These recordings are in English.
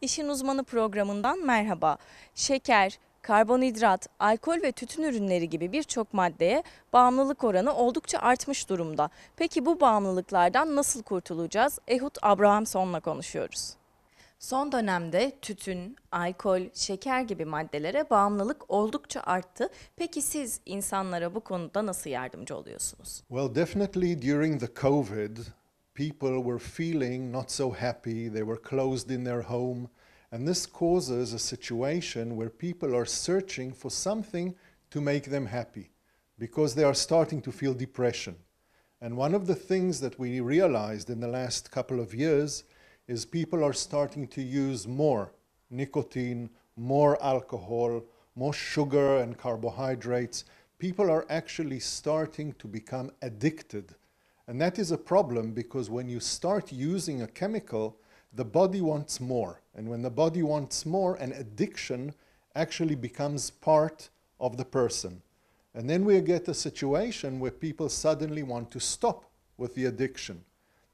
İşin Uzmanı programından merhaba. Şeker, karbonhidrat, alkol ve tütün ürünleri gibi birçok maddeye bağımlılık oranı oldukça artmış durumda. Peki bu bağımlılıklardan nasıl kurtulacağız? Ehud Abrahmson'la konuşuyoruz. Son dönemde tütün, alkol, şeker gibi maddelere bağımlılık oldukça arttı. Peki siz insanlara bu konuda nasıl yardımcı oluyorsunuz? Well, definitely during the COVID, people were feeling not so happy. They were closed in their home. And this causes a situation where people are searching for something to make them happy because they are starting to feel depression. And one of the things that we realized in the last couple of years is people are starting to use more nicotine, more alcohol, more sugar and carbohydrates. People are actually starting to become addicted. And that is a problem because when you start using a chemical, the body wants more. And when the body wants more, an addiction actually becomes part of the person. And then we get a situation where people suddenly want to stop with the addiction.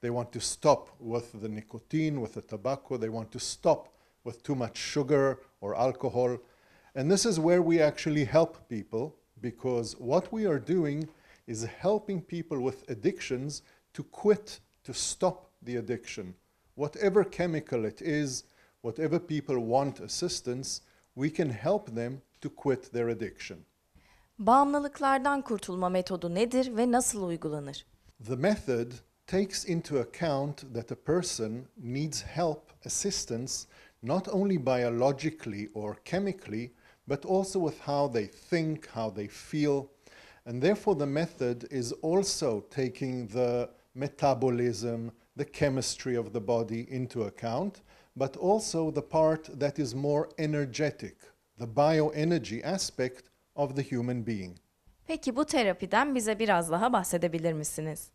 They want to stop with the nicotine, with the tobacco. They want to stop with too much sugar or alcohol. And this is where we actually help people, because what we are doing is helping people with addictions to quit, to stop the addiction. Whatever chemical it is, whatever people want assistance, we can help them to quit their addiction. Bağımlılıklardan kurtulma metodu nedir ve nasıl uygulanır? The method takes into account that a person needs help, assistance, not only biologically or chemically, but also with how they think, how they feel. And therefore the method is also taking the metabolism, the chemistry of the body into account, but also the part that is more energetic, the bioenergy aspect of the human being. Peki bu terapiden bize biraz daha bahsedebilir misiniz?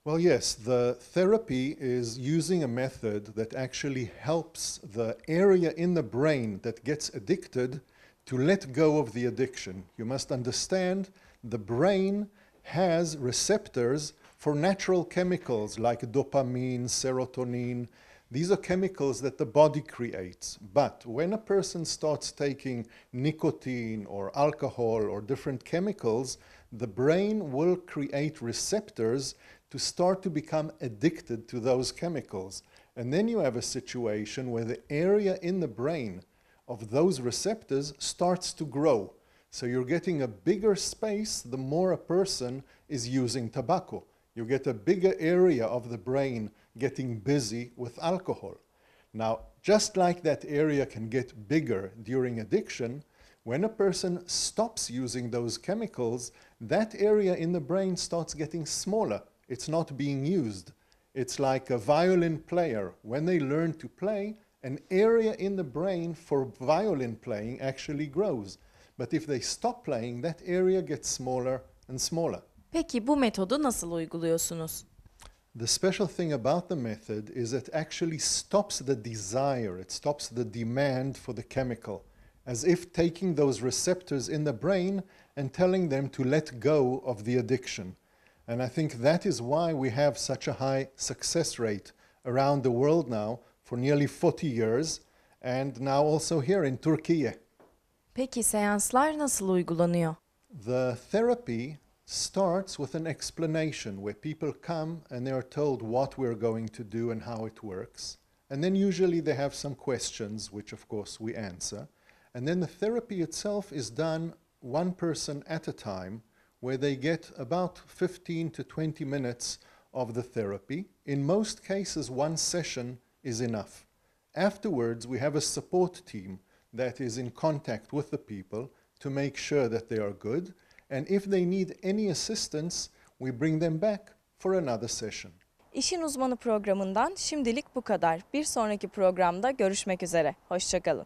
Well, yes, the therapy is using a method that actually helps the area in the brain that gets addicted to let go of the addiction. You must understand the brain has receptors for natural chemicals like dopamine, serotonin. These are chemicals that the body creates. But when a person starts taking nicotine or alcohol or different chemicals, the brain will create receptors to start to become addicted to those chemicals. And then you have a situation where the area in the brain of those receptors starts to grow. So you're getting a bigger space the more a person is using tobacco. You get a bigger area of the brain getting busy with alcohol. Now, just like that area can get bigger during addiction, when a person stops using those chemicals, that area in the brain starts getting smaller. It's not being used. It's like a violin player. When they learn to play, an area in the brain for violin playing actually grows. But if they stop playing, that area gets smaller and smaller. Peki bu metodu nasıl uyguluyorsunuz? The special thing about the method is it actually stops the desire, it stops the demand for the chemical, as if taking those receptors in the brain and telling them to let go of the addiction. And I think that is why we have such a high success rate around the world now for nearly 40 years, and now also here in Turkey. Peki seanslar nasıl uygulanıyor? The therapy starts with an explanation where people come and they are told what we're going to do and how it works. And then usually they have some questions, which of course we answer. And then the therapy itself is done one person at a time, where they get about 15 to 20 minutes of the therapy. In most cases, one session is enough. Afterwards, we have a support team that is in contact with the people to make sure that they are good. And if they need any assistance, we bring them back for another session. İşin Uzmanı programından şimdilik bu kadar. Bir sonraki programda görüşmek üzere. Hoşça kalın.